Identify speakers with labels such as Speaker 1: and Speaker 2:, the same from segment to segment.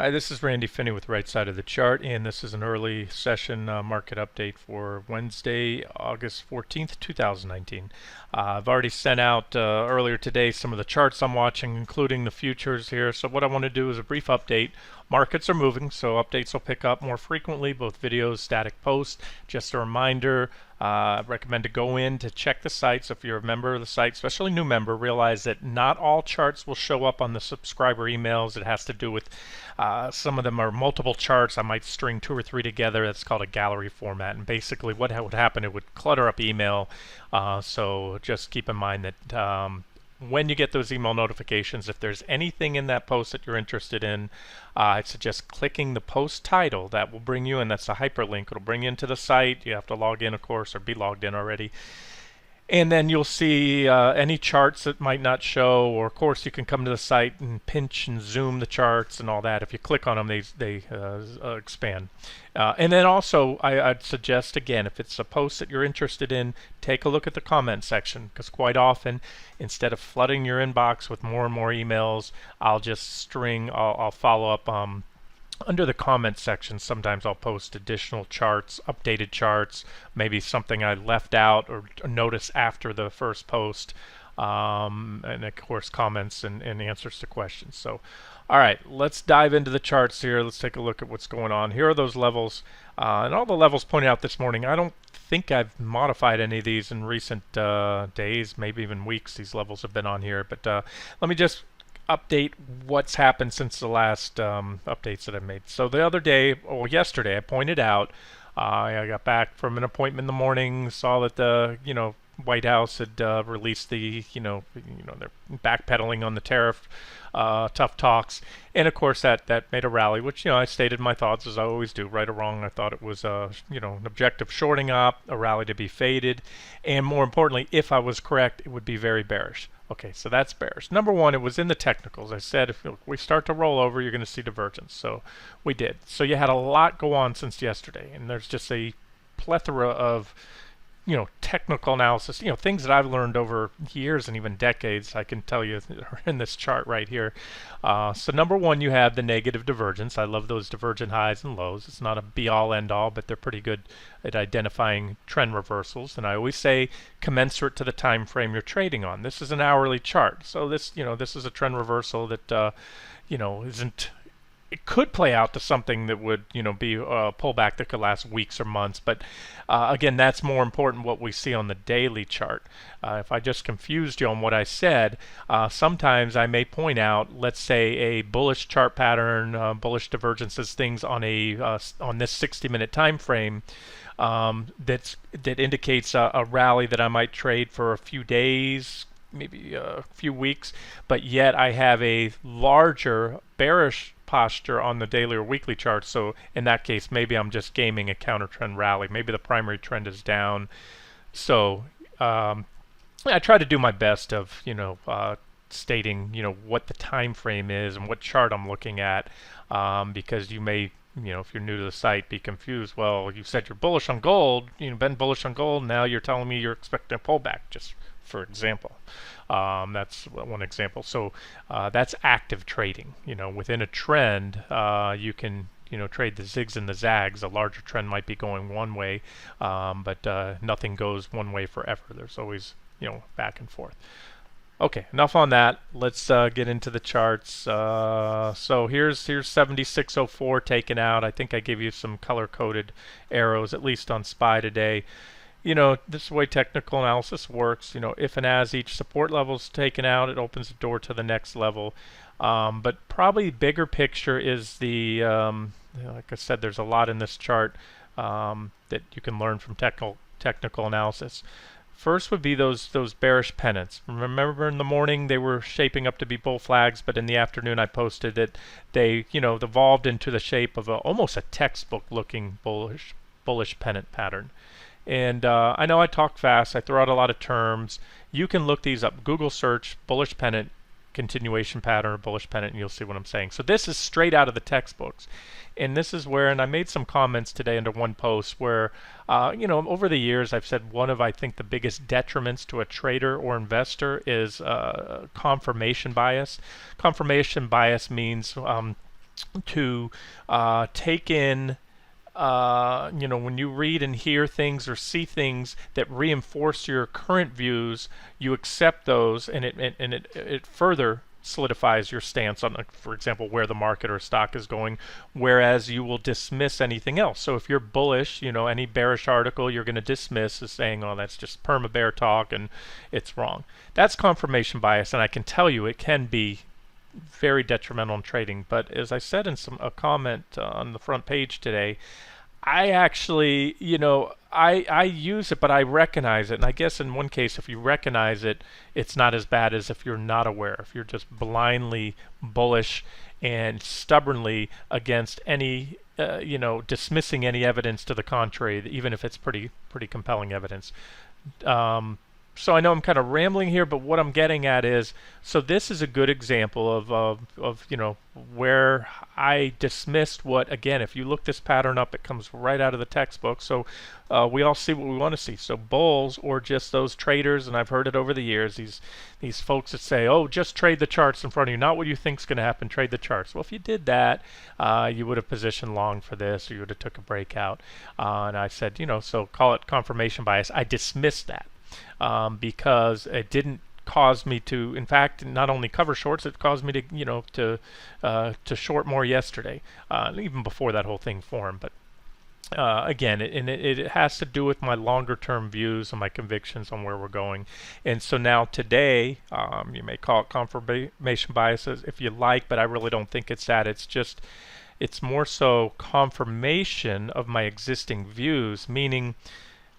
Speaker 1: Hi, this is Randy Finney with Right Side of the Chart, and this is an early session market update for Wednesday, August 14th, 2019. I've already sent out earlier today some of the charts I'm watching, including the futures here. So what I want to do is a brief update. Markets are moving, so updates will pick up more frequently, both videos, static posts. Just a reminder, I recommend to go in to check the sites. If you're a member of the site, especially new member, realize that not all charts will show up on the subscriber emails. It has to do with some of them are multiple charts. I might string 2 or 3 together. That's called a gallery format. And basically what would happen, it would clutter up email. So just keep in mind that when you get those email notifications, if there's anything in that post that you're interested in, I'd suggest clicking the post title. That will bring you in. That's a hyperlink. It'll bring you into the site. You have to log in, of course, or be logged in already. And then you'll see any charts that might not show, or of course you can come to the site and pinch and zoom the charts and all that. If you click on them, they expand. And then also, I'd suggest, again, if it's a post that you're interested in, take a look at the comment section, because quite often, instead of flooding your inbox with more and more emails, I'll follow up under the comments section. Sometimes I'll post additional charts, updated charts, maybe something I left out or noticed after the first post, and of course comments and answers to questions. So all right, let's dive into the charts here. Let's take a look at what's going on. Here are those levels, and all the levels pointed out this morning. I don't think I've modified any of these in recent days, maybe even weeks. These levels have been on here, but let me just update what's happened since the last updates that I made. So the other day, or yesterday, I pointed out I got back from an appointment in the morning, saw that the White House had released the they're backpedaling on the tariff tough talks, and of course that made a rally, which I stated my thoughts as I always do, right or wrong. I thought it was an objective shorting up, a rally to be faded, and more importantly, if I was correct, it would be very bearish. Okay, so that's bearish. Number one, it was in the technicals. I said if we start to roll over, you're going to see divergence. So we did. So you had a lot go on since yesterday, and there's just a plethora of technical analysis, things that I've learned over years and even decades. I can tell you are in this chart right here. So number one, you have the negative divergence. I love those divergent highs and lows. It's not a be-all, end-all, but they're pretty good at identifying trend reversals. And I always say commensurate to the time frame you're trading on. This is an hourly chart, so this this is a trend reversal that isn't. It could play out to something that would, be a pullback that could last weeks or months. But again, that's more important what we see on the daily chart. If I just confused you on what I said, sometimes I may point out, let's say, a bullish chart pattern, bullish divergences, things on on this 60-minute time frame that indicates a rally that I might trade for a few days, maybe a few weeks, but yet I have a larger bearish posture on the daily or weekly chart. So in that case, maybe I'm just gaming a counter trend rally. Maybe the primary trend is down. So I try to do my best of stating what the time frame is and what chart I'm looking at, because you may if you're new to the site, be confused. Well, you said you're bullish on gold, been bullish on gold, now you're telling me you're expecting a pullback, just for example. That's one example. So that's active trading. Within a trend, you can trade the zigs and the zags. A larger trend might be going one way, but nothing goes one way forever. There's always back and forth. Okay, enough on that. Let's get into the charts. So here's 7604 taken out. I think I gave you some color-coded arrows, at least on SPY today. This is the way technical analysis works. If and as each support level is taken out, it opens the door to the next level. But probably bigger picture is the, like I said, there's a lot in this chart that you can learn from technical analysis. First would be those bearish pennants. Remember, in the morning they were shaping up to be bull flags, but in the afternoon I posted that they, evolved into the shape of almost a textbook-looking bullish pennant pattern. And I know I talk fast. I throw out a lot of terms. You can look these up. Google search bullish pennant continuation pattern or bullish pennant, and you'll see what I'm saying. So this is straight out of the textbooks. And this is where, and I made some comments today under one post where, over the years I've said one of, I think, the biggest detriments to a trader or investor is confirmation bias. Confirmation bias means to take in, when you read and hear things or see things that reinforce your current views, you accept those, and it further solidifies your stance on, for example, where the market or stock is going, whereas you will dismiss anything else. So if you're bullish, any bearish article you're going to dismiss as saying, oh, that's just perma bear talk and it's wrong. That's confirmation bias, and I can tell you it can be very detrimental in trading. But as I said in a comment on the front page today, I actually, I use it, but I recognize it. And I guess in one case, if you recognize it, it's not as bad as if you're not aware. If you're just blindly bullish and stubbornly against any, dismissing any evidence to the contrary, even if it's pretty compelling evidence. So I know I'm kind of rambling here, but what I'm getting at is, so this is a good example of where I dismissed what, again, if you look this pattern up, it comes right out of the textbook. So we all see what we want to see. So bulls, or just those traders, and I've heard it over the years, these folks that say, oh, just trade the charts in front of you, not what you think's going to happen, trade the charts. Well, if you did that, you would have positioned long for this, or you would have took a breakout. And I said, so call it confirmation bias. I dismissed that. Because it didn't cause me to, in fact, not only cover shorts, it caused me to, to short more yesterday, even before that whole thing formed. But again, it has to do with my longer-term views and my convictions on where we're going. And so now today, you may call it confirmation biases if you like, but I really don't think it's that. It's more so confirmation of my existing views, meaning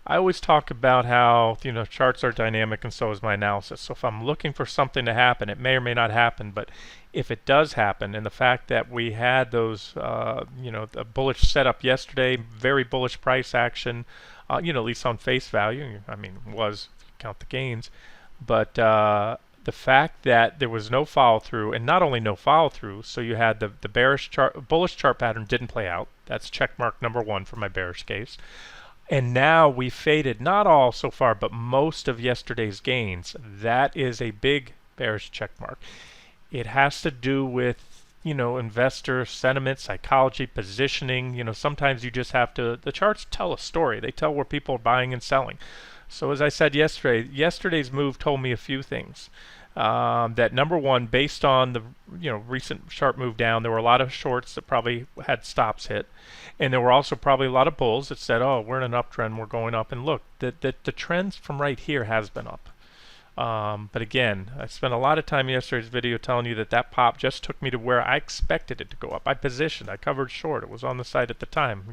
Speaker 1: I always talk about how charts are dynamic, and so is my analysis. So if I'm looking for something to happen, it may or may not happen, but if it does happen, and the fact that we had those the bullish setup yesterday, very bullish price action, at least on face value, I mean, was if you count the gains, but the fact that there was no follow through, and not only no follow through, so you had the bullish chart pattern didn't play out. That's check mark number one for my bearish case. And now we faded, not all so far, but most of yesterday's gains. That is a big bearish check mark. It has to do with, investor sentiment, psychology, positioning. Sometimes you just have to, the charts tell a story. They tell where people are buying and selling. So as I said yesterday, yesterday's move told me a few things. That number one, based on the recent sharp move down, there were a lot of shorts that probably had stops hit, and there were also probably a lot of bulls that said, "Oh, we're in an uptrend, we're going up." And look, the trend from right here has been up. But again, I spent a lot of time in yesterday's video telling you that pop just took me to where I expected it to go up. I positioned, I covered short. It was on the side at the time,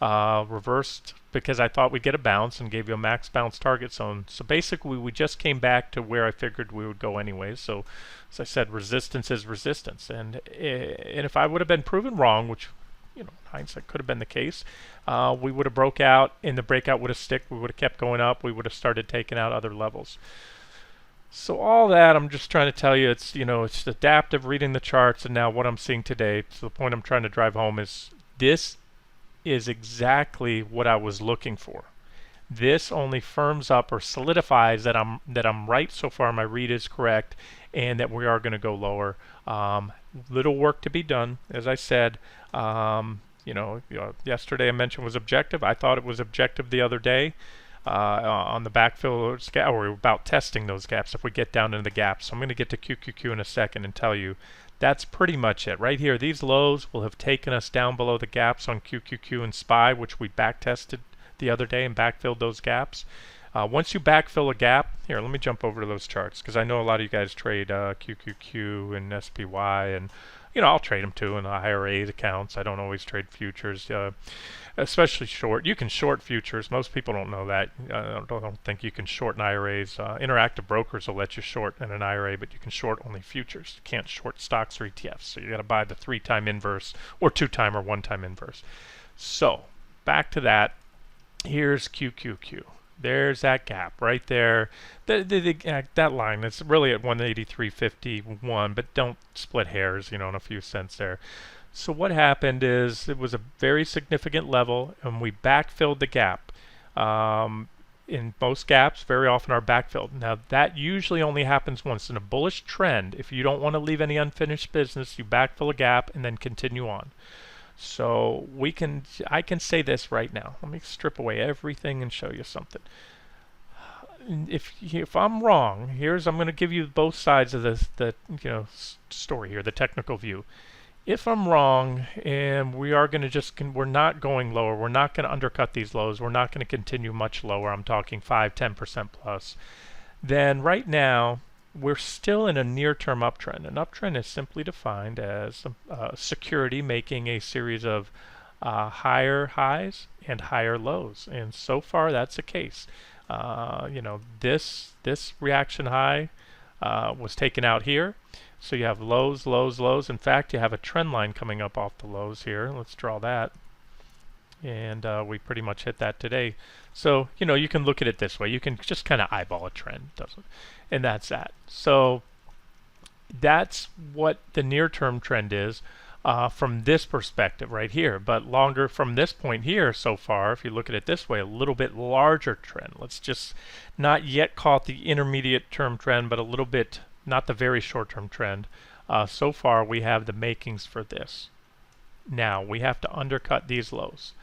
Speaker 1: reversed because I thought we'd get a bounce and gave you a max bounce target zone. So basically, we just came back to where I figured we would go anyways. So as I said, resistance is resistance. And if I would have been proven wrong, which in hindsight could have been the case, we would have broke out, and the breakout would have stuck. We would have kept going up. We would have started taking out other levels. So all that, I'm just trying to tell you, it's adaptive reading the charts, and now what I'm seeing today. So the point I'm trying to drive home is this is exactly what I was looking for. This only firms up or solidifies that I'm right so far. My read is correct, and that we are going to go lower. Little work to be done, as I said. Yesterday I mentioned was objective. I thought it was objective the other day. On the backfill gap, or about testing those gaps if we get down into the gaps. So I'm going to get to QQQ in a second and tell you that's pretty much it. Right here, these lows will have taken us down below the gaps on QQQ and SPY, which we back tested the other day and backfilled those gaps. Once you backfill a gap, here, let me jump over to those charts, because I know a lot of you guys trade QQQ and SPY, and I'll trade them too in IRA accounts. I don't always trade futures, especially short. You can short futures. Most people don't know that. I don't think you can short in IRAs. Interactive brokers will let you short in an IRA, but you can short only futures. You can't short stocks or ETFs. So you got to buy the 3-time inverse, or 2-time or 1-time inverse. So back to that. Here's QQQ. There's that gap right there. That line, it's really at 183.51, but don't split hairs, in a few cents there. So what happened is it was a very significant level, and we backfilled the gap. in most gaps very often are backfilled. Now that usually only happens once. In a bullish trend, if you don't want to leave any unfinished business, you backfill a gap and then continue on. So I can say this right now. Let me strip away everything and show you something. If I'm wrong, I'm going to give you both sides of the story here, the technical view. If I'm wrong, and we are going to we're not going lower, we're not going to undercut these lows, we're not going to continue much lower, I'm talking 5-10% plus, then right now we're still in a near-term uptrend. An uptrend is simply defined as security making a series of higher highs and higher lows, and so far that's the case. This reaction high was taken out here. So you have lows, lows, lows. In fact, you have a trend line coming up off the lows here. Let's draw that. And we pretty much hit that today. So, you can look at it this way. You can just kind of eyeball a trend, doesn't it? And that's that. So that's what the near-term trend is from this perspective right here. But longer from this point here so far, if you look at it this way, a little bit larger trend. Let's just not yet call it the intermediate term trend, but a little bit, not the very short-term trend. So far, we have the makings for this. Now, we have to undercut these lows.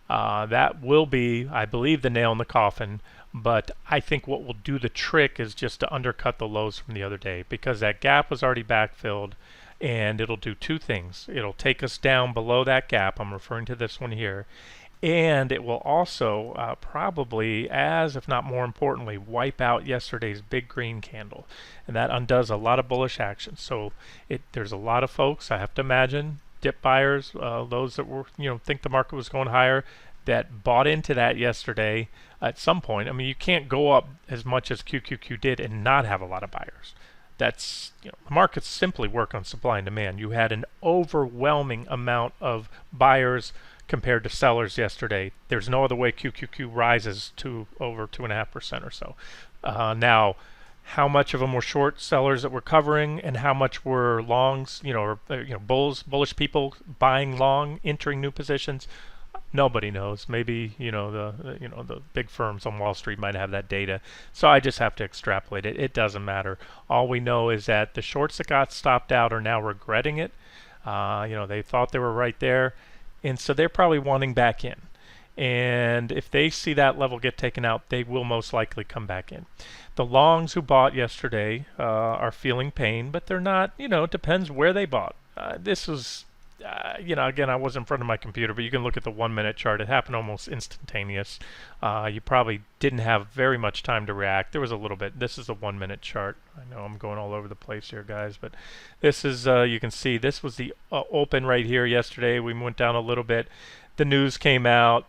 Speaker 1: That will be, I believe, the nail in the coffin, but I think what will do the trick is just to undercut the lows from the other day, because that gap was already backfilled, and it'll do two things. It'll take us down below that gap. I'm referring to this one here. And it will also probably, as if not more importantly, wipe out yesterday's big green candle. And that undoes a lot of bullish action. So there's a lot of folks, I have to imagine, dip buyers, those that were think the market was going higher, that bought into that yesterday at some point. I mean, you can't go up as much as QQQ did and not have a lot of buyers. That's, the markets simply work on supply and demand. You had an overwhelming amount of buyers compared to sellers yesterday. There's no other way QQQ rises to over 2.5% or so. Now, how much of them were short sellers that were covering, and how much were longs, bullish people buying long, entering new positions? Nobody knows. Maybe the big firms on Wall Street might have that data. So I just have to extrapolate it. It doesn't matter. All we know is that the shorts that got stopped out are now regretting it. They thought they were right there, and so they're probably wanting back in. And if they see that level get taken out, they will most likely come back in. The longs who bought yesterday are feeling pain, but they're not. It depends where they bought. This was. Again, I was in front of my computer, but you can look at the 1-minute chart. It happened almost instantaneous. You probably didn't have very much time to react. There was a little bit. This is a 1-minute chart. I know I'm going all over the place here, guys, but this is, you can see, this was the open right here yesterday. We went down a little bit. The news came out.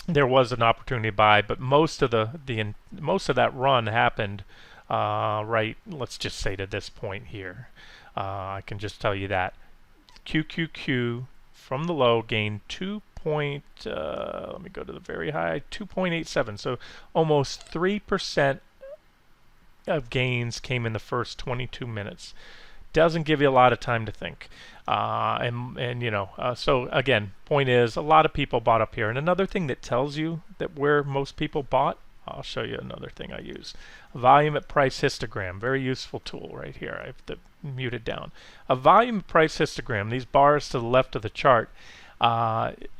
Speaker 1: There was an opportunity to buy, but most of that run happened right, let's just say to this point here. I can just tell you that. QQQ from the low gained let me go to the very high, 2.87. So almost 3% of gains came in the first 22 minutes. Doesn't give you a lot of time to think. So again, point is, a lot of people bought up here. And another thing that tells you that where most people bought, I'll show you another thing I use. Volume at price histogram, very useful tool right here. I have to mute it down. A volume at price histogram, these bars to the left of the chart,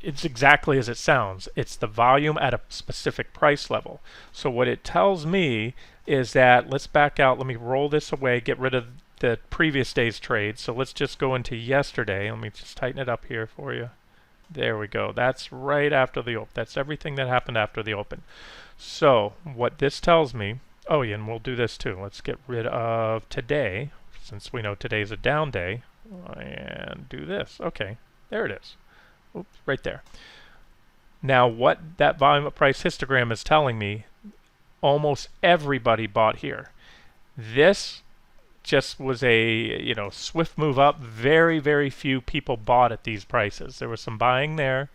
Speaker 1: it's exactly as it sounds. It's the volume at a specific price level. So what it tells me is that, let's back out, let me roll this away, get rid of the previous day's trade. So let's just go into yesterday. Let me just tighten it up here for you. There we go. That's right after the open. That's everything that happened after the open. So what this tells me, oh yeah, and we'll do this too. Let's get rid of today, since we know today's a down day, and do this. Okay, there it is. Oops, right there. Now what that volume at price histogram is telling me, almost everybody bought here. This just was a swift move up. Very, very few people bought at these prices. There was some buying there,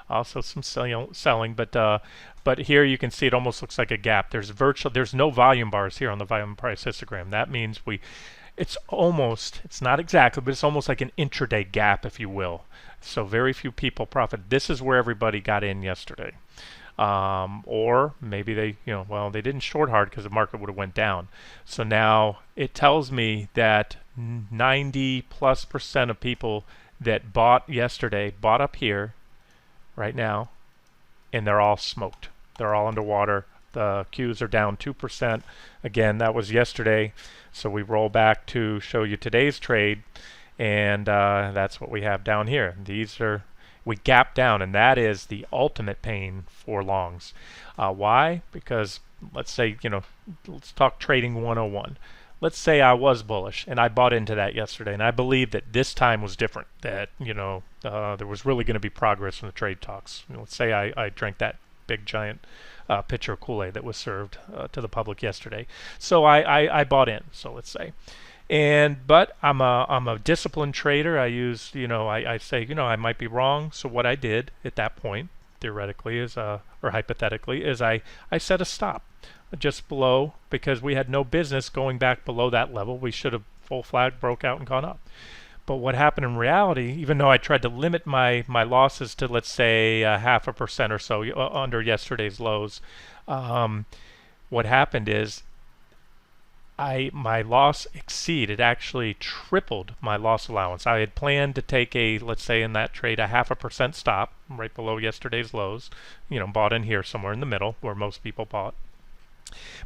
Speaker 1: also some selling, but here you can see it almost looks like a gap. There's no volume bars here on the volume price histogram. That means it's not exactly, but it's almost like an intraday gap, if you will. So very few people profit. This is where everybody got in yesterday. Or maybe they, well, they didn't short hard because the market would have went down. So now it tells me that 90+% of people that bought yesterday bought up here right now, and they're all smoked. They're all underwater. The Qs are down 2%. Again, that was yesterday. So we roll back to show you today's trade, and that's what we have down here. We gap down, and that is the ultimate pain for longs. Why? Because let's say, let's talk trading 101. Let's say I was bullish and I bought into that yesterday, and I believe that this time was different, that there was really going to be progress in the trade talks. Let's say I drank that big giant pitcher of Kool-Aid that was served to the public yesterday. So I bought in, so let's say. But I'm a disciplined trader. I say, I might be wrong. So what I did at that point, theoretically or hypothetically, is I set a stop just below, because we had no business going back below that level. We should have full flag broke out and gone up. But what happened in reality, even though I tried to limit my losses to, let's say, 0.5% or so under yesterday's lows, what happened is my loss exceeded, actually tripled my loss allowance. I had planned to take let's say in that trade, a 0.5% stop right below yesterday's lows, bought in here somewhere in the middle where most people bought.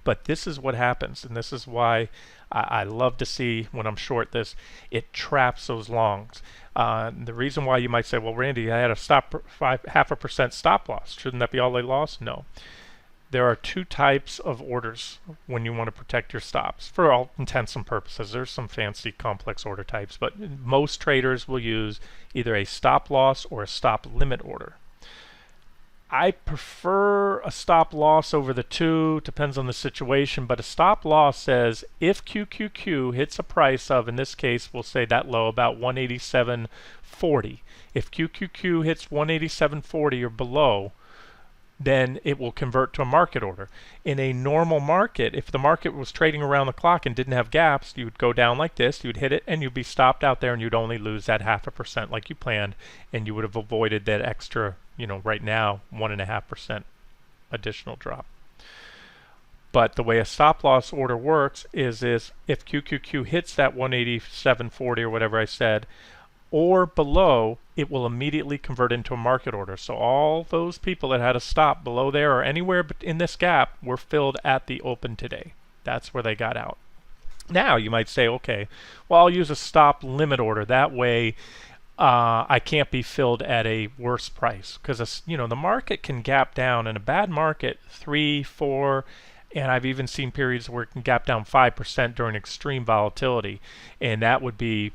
Speaker 1: But this is what happens, and this is why I love to see when I'm short this, it traps those longs. The reason why you might say, well, Randy, I had a 0.5% stop loss. Shouldn't that be all they lost? No. There are two types of orders when you want to protect your stops, for all intents and purposes. There's some fancy complex order types, but most traders will use either a stop loss or a stop limit order. I prefer a stop loss over the two, depends on the situation, but a stop loss says if QQQ hits a price of, in this case, we'll say that low, about 187.40. If QQQ hits 187.40 or below, then it will convert to a market order. In a normal market, if the market was trading around the clock and didn't have gaps, you would go down like this, you'd hit it, and you'd be stopped out there, and you'd only lose that 0.5% like you planned, and you would have avoided that extra, right now, 1.5% additional drop. But the way a stop loss order works is if QQQ hits that 187.40 or whatever I said, or below, it will immediately convert into a market order. So all those people that had a stop below there or anywhere in this gap were filled at the open today. That's where they got out. Now you might say, okay, well, I'll use a stop limit order. That way I can't be filled at a worse price, because the market can gap down in a bad market 3, 4, and I've even seen periods where it can gap down 5% during extreme volatility, and that would be,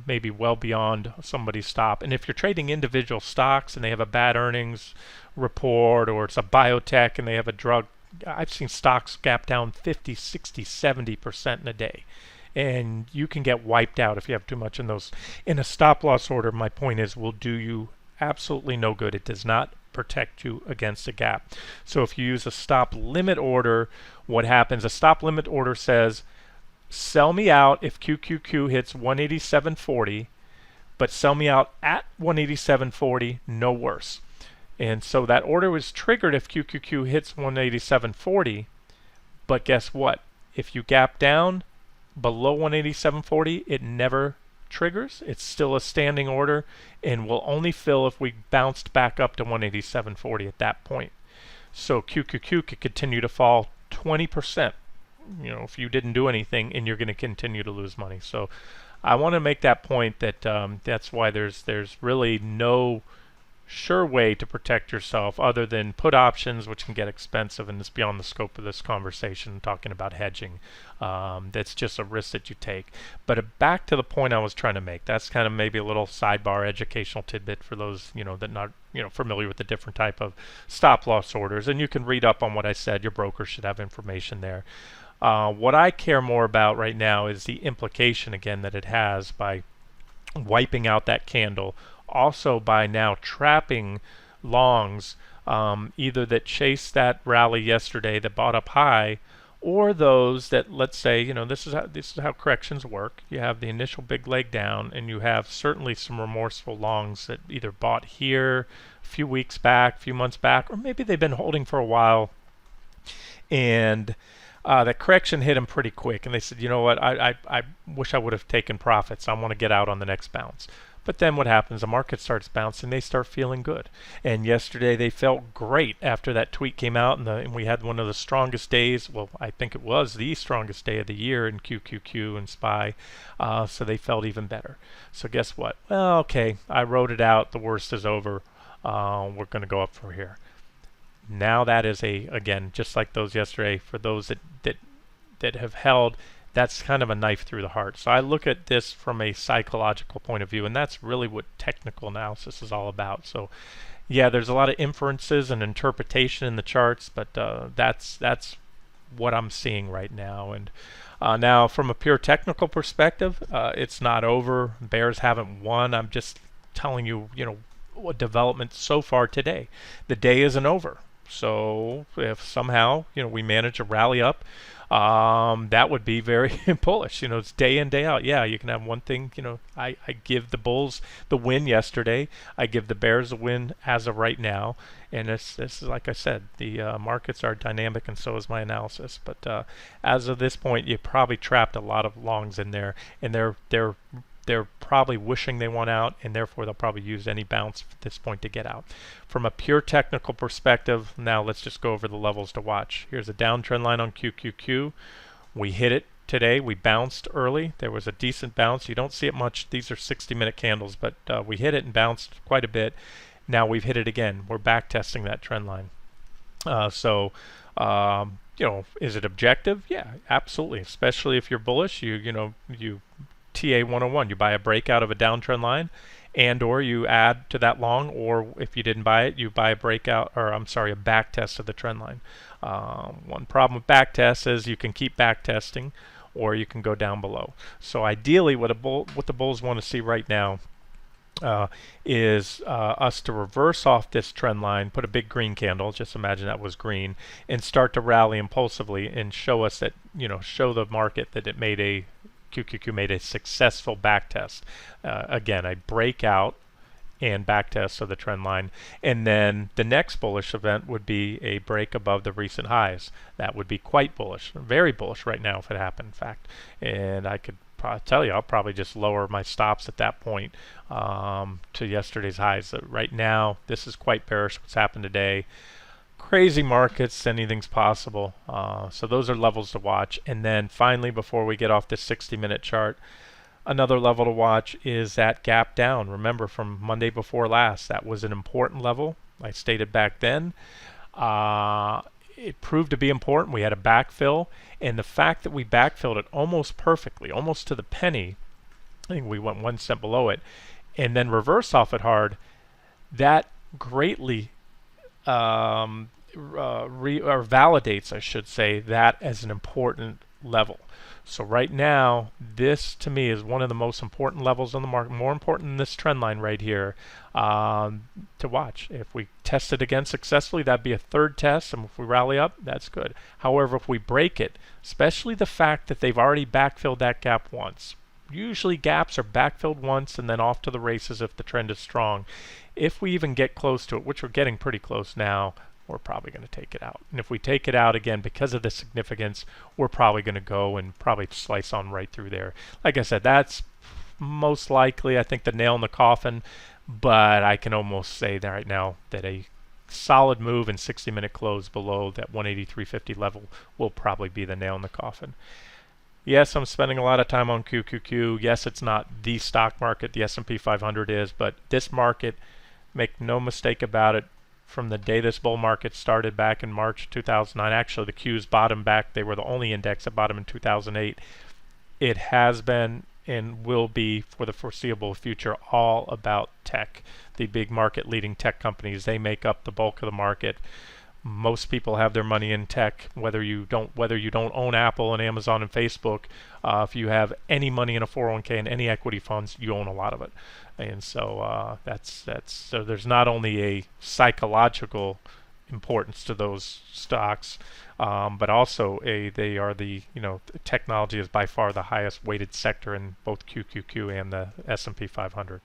Speaker 1: maybe well beyond somebody's stop. And if you're trading individual stocks and they have a bad earnings report, or it's a biotech and they have a drug, I've seen stocks gap down 50, 60, 70% in a day, and you can get wiped out if you have too much in those. In a stop loss order, my point is, will do you absolutely no good. It does not protect you against a gap. So if you use a stop limit order, what happens? A stop limit order says, sell me out if QQQ hits 187.40, but sell me out at 187.40, no worse. And so that order was triggered if QQQ hits 187.40, but guess what? If you gap down below 187.40, it never triggers. It's still a standing order and will only fill if we bounced back up to 187.40 at that point. So QQQ could continue to fall 20%, if you didn't do anything, and you're going to continue to lose money. So I want to make that point, that that's why there's really no sure way to protect yourself other than put options, which can get expensive, and it's beyond the scope of this conversation talking about hedging. That's just a risk that you take. But back to the point I was trying to make, that's kind of maybe a little sidebar educational tidbit for those that not familiar with the different type of stop loss orders, and you can read up on what I said. Your broker should have information there. What I care more about right now is the implication, again, that it has by wiping out that candle, also by now trapping longs, either that chased that rally yesterday that bought up high, or those that, let's say, this is how corrections work. You have the initial big leg down, and you have certainly some remorseful longs that either bought here a few weeks back, a few months back, or maybe they've been holding for a while, and that correction hit them pretty quick, and they said, you know what, I wish I would have taken profits. I want to get out on the next bounce. But then what happens? The market starts bouncing. They start feeling good. And yesterday they felt great after that tweet came out, and we had one of the strongest days. Well, I think it was the strongest day of the year in QQQ and SPY. So they felt even better. So guess what? Well, okay, I wrote it out. The worst is over. We're going to go up from here. Now that is again, just like those yesterday, for those that have held, that's kind of a knife through the heart. So I look at this from a psychological point of view, and that's really what technical analysis is all about. So yeah, there's a lot of inferences and interpretation in the charts, but that's what I'm seeing right now. And now from a pure technical perspective, it's not over. Bears haven't won. I'm just telling you, what development so far today. The day isn't over. So if somehow we manage to rally up, that would be very bullish. It's day in, day out. Yeah, you can have one thing. I give the Bulls the win yesterday. I give the Bears a win as of right now. And this is, like I said, the markets are dynamic, and so is my analysis. But as of this point, you probably trapped a lot of longs in there, and they're probably wishing they want out, and therefore they'll probably use any bounce at this point to get out. From a pure technical perspective, now let's just go over the levels to watch. Here's a downtrend line on QQQ. We hit it today. We bounced early. There was a decent bounce. You don't see it much. These are 60-minute candles, but we hit it and bounced quite a bit. Now we've hit it again. We're back testing that trend line. Is it objective? Yeah, absolutely. Especially if you're bullish, you TA 101, you buy a breakout of a downtrend line, and or you add to that long, or if you didn't buy it, you buy a back test of the trend line. One problem with back tests is you can keep back testing, or you can go down below. So ideally what the bulls want to see right now is us to reverse off this trend line, put a big green candle, just imagine that was green, and start to rally impulsively and show us that, show the market that QQQ made a successful back test. Again, a breakout and back test of the trend line. And then the next bullish event would be a break above the recent highs. That would be quite bullish, very bullish right now if it happened, in fact. And I could tell you, I'll probably just lower my stops at that point to yesterday's highs. Right now, this is quite bearish what's happened today. Crazy markets, anything's possible. So those are levels to watch. And then finally, before we get off this 60-minute chart, another level to watch is that gap down. Remember from Monday before last, that was an important level. I stated back then. It proved to be important. We had a backfill, and the fact that we backfilled it almost perfectly, almost to the penny, I think we went 1 cent below it, and then reverse off it hard, that greatly validates, I should say, that as an important level. So right now, this to me is one of the most important levels on the market, more important than this trend line right here, to watch. If we test it again successfully, that'd be a third test, and if we rally up, that's good. However, if we break it, especially the fact that they've already backfilled that gap once, usually gaps are backfilled once and then off to the races if the trend is strong. If we even get close to it, which we're getting pretty close now, we're probably going to take it out. And if we take it out again because of the significance, we're probably going to go and probably slice on right through there. Like I said, that's most likely, I think, the nail in the coffin, but I can almost say that right now that a solid move and 60-minute close below that 183.50 level will probably be the nail in the coffin. Yes, I'm spending a lot of time on QQQ. Yes, it's not the stock market. The S&P 500 is, but this market, make no mistake about it, from the day this bull market started back in March 2009, actually the Qs bottomed back. They were the only index that bottomed in 2008. It has been and will be for the foreseeable future all about tech. The big market leading tech companies, they make up the bulk of the market. Most people have their money in tech, whether you don't own Apple and Amazon and Facebook. If you have any money in a 401k and any equity funds, you own a lot of it. And so that's so there's not only a psychological importance to those stocks, but also they are technology is by far the highest weighted sector in both QQQ and the S&P 500.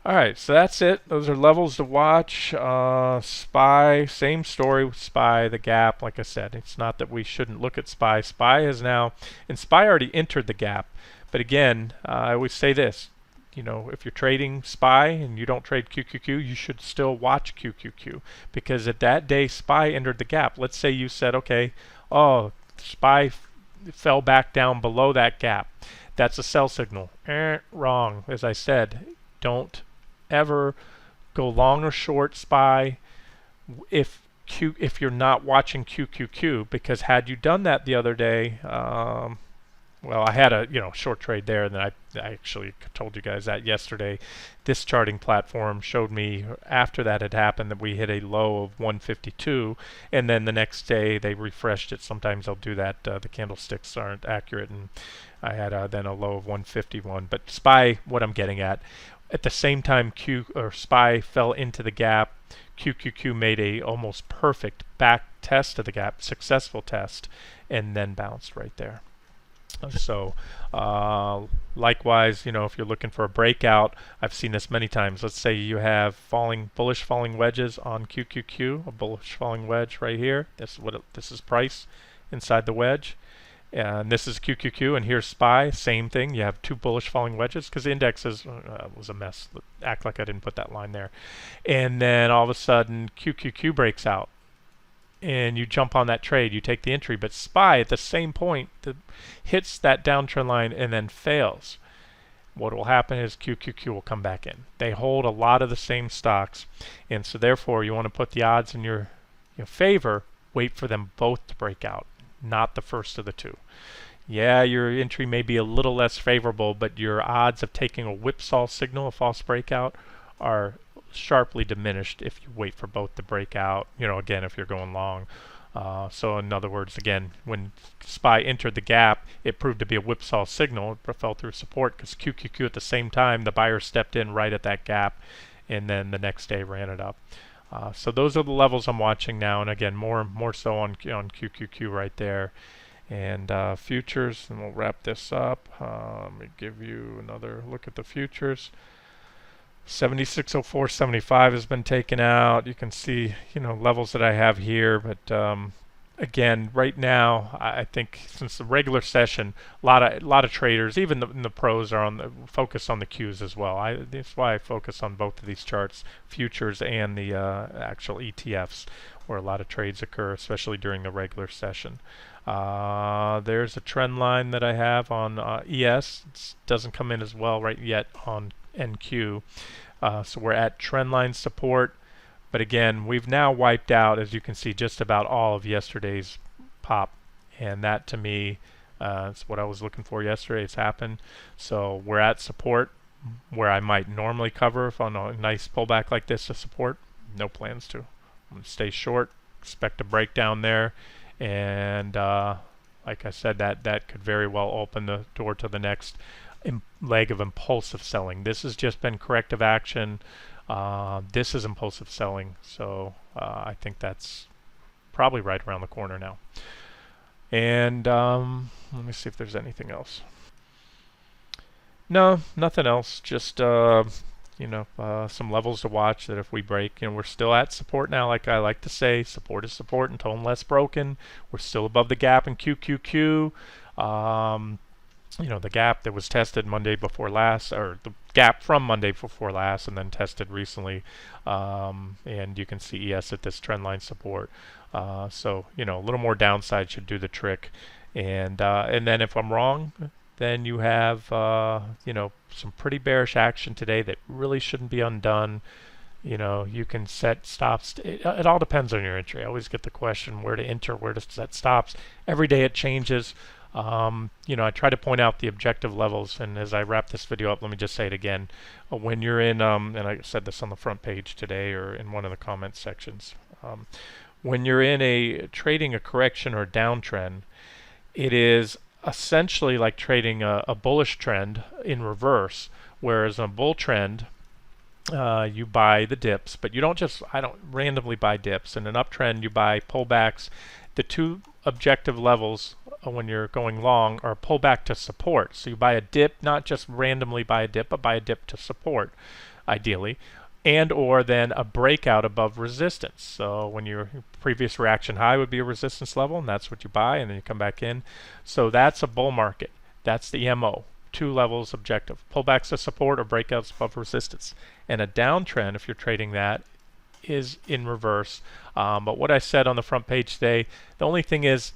Speaker 1: All right, so that's it. Those are levels to watch. SPY, same story with SPY, the gap. Like I said, it's not that we shouldn't look at SPY. SPY is now, and SPY already entered the gap. But again, I always say this, if you're trading SPY and you don't trade QQQ, you should still watch QQQ, because at that day SPY entered the gap. Let's say you said, okay, oh, SPY fell back down below that gap. That's a sell signal. Wrong. As I said, don't ever go long or short SPY if you're not watching QQQ, because had you done that the other day, well, I had a short trade there, and then I actually told you guys that yesterday. This charting platform showed me after that had happened that we hit a low of 152, and then the next day they refreshed it. Sometimes they'll do that. The candlesticks aren't accurate, and I had then a low of 151. But SPY, what I'm getting at the same time SPY fell into the gap, QQQ made a almost perfect back test of the gap, successful test, and then bounced right there. So likewise, if you're looking for a breakout, I've seen this many times. Let's say you have bullish falling wedges on QQQ, a bullish falling wedge right here. This is price inside the wedge. And this is QQQ, and here's SPY, same thing. You have two bullish falling wedges, because the index was a mess. Act like I didn't put that line there. And then all of a sudden, QQQ breaks out, and you jump on that trade. You take the entry, but SPY at the same point hits that downtrend line and then fails. What will happen is QQQ will come back in. They hold a lot of the same stocks, and so therefore you want to put the odds in your favor. Wait for them both to break out, not the first of the two. Yeah, your entry may be a little less favorable, but your odds of taking a whipsaw signal, a false breakout, are sharply diminished if you wait for both to break out, again, if you're going long. So in other words, again, when SPY entered the gap, it proved to be a whipsaw signal. It fell through support because QQQ at the same time, the buyer stepped in right at that gap, and then the next day ran it up. So those are the levels I'm watching now, and again, more so on QQQ right there. And futures, and we'll wrap this up. Let me give you another look at the futures. 7604.75 has been taken out. You can see, levels that I have here, but again, right now, I think since the regular session, a lot of traders, even the pros, are focus on the Qs as well. That's why I focus on both of these charts, futures and the actual ETFs, where a lot of trades occur, especially during the regular session. There's a trend line that I have on ES. It doesn't come in as well right yet on NQ. So we're at trend line support. But again, we've now wiped out, as you can see, just about all of yesterday's pop. And that, to me, is what I was looking for yesterday. It's happened. So we're at support, where I might normally cover if on a nice pullback like this to support. No plans to. I'm going to stay short, expect a breakdown there. And like I said, that could very well open the door to the next leg of impulsive selling. This has just been corrective action. This is impulsive selling, so I think that's probably right around the corner now. And let me see if there's anything else. No, nothing else. Just some levels to watch that if we break, we're still at support now. Like I like to say, support is support until unless broken. We're still above the gap in QQQ. The gap that was tested Monday before last, or the gap from Monday before last, and then tested recently. And you can see ES at this trendline support. So a little more downside should do the trick. And then if I'm wrong, then you have some pretty bearish action today that really shouldn't be undone. You can set stops. It all depends on your entry. I always get the question where to enter, where to set stops. Every day it changes. I try to point out the objective levels, and as I wrap this video up, let me just say it again. When you're in, and I said this on the front page today or in one of the comment sections, when you're in trading a correction or downtrend, it is essentially like trading a bullish trend in reverse, whereas a bull trend, you buy the dips, but you don't just, I don't randomly buy dips. In an uptrend, you buy pullbacks. The two objective levels when you're going long are pullback to support. So you buy a dip, not just randomly buy a dip, but buy a dip to support, ideally, and or then a breakout above resistance. So when your previous reaction high would be a resistance level, and that's what you buy, and then you come back in. So that's a bull market. That's the MO. Two levels objective, pullbacks to support or breakouts above resistance. And a downtrend, if you're trading that, is in reverse. But what I said on the front page today, the only thing is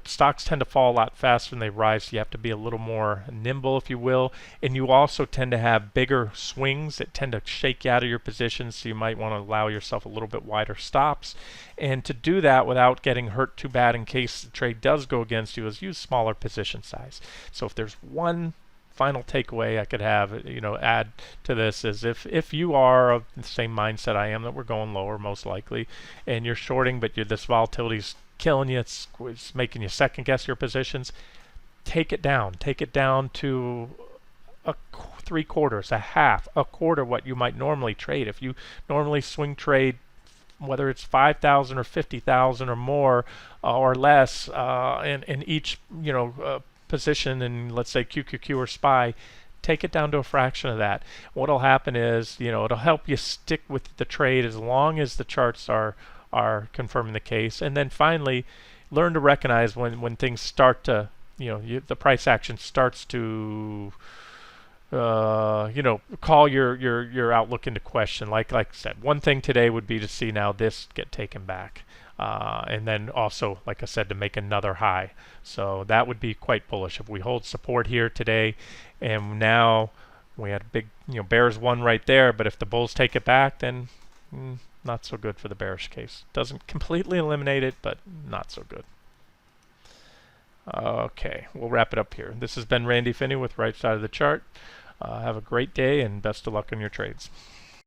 Speaker 1: stocks tend to fall a lot faster than they rise, so you have to be a little more nimble, if you will. And you also tend to have bigger swings that tend to shake you out of your positions, so you might want to allow yourself a little bit wider stops. And to do that without getting hurt too bad in case the trade does go against you is use smaller position size. So if there's one final takeaway I could have, add to this is if you are of the same mindset I am, that we're going lower most likely, and you're shorting, but this volatility's killing you, it's making you second guess your positions, take it down to a 3/4, a half, a quarter what you might normally trade. If you normally swing trade, whether it's 5,000 or 50,000 or more or less in each position in, let's say, QQQ or SPY, take it down to a fraction of that. What'll happen is, it'll help you stick with the trade as long as the charts are confirming the case. And then finally, learn to recognize when things start to, the price action starts to call your outlook into question. Like I said, one thing today would be to see now this get taken back. And then also, like I said, to make another high. So that would be quite bullish. If we hold support here today, and now we had a big, bears one right there, but if the bulls take it back, then not so good for the bearish case. Doesn't completely eliminate it, but not so good. Okay, we'll wrap it up here. This has been Randy Finney with Right Side of the Chart. Have a great day and best of luck on your trades.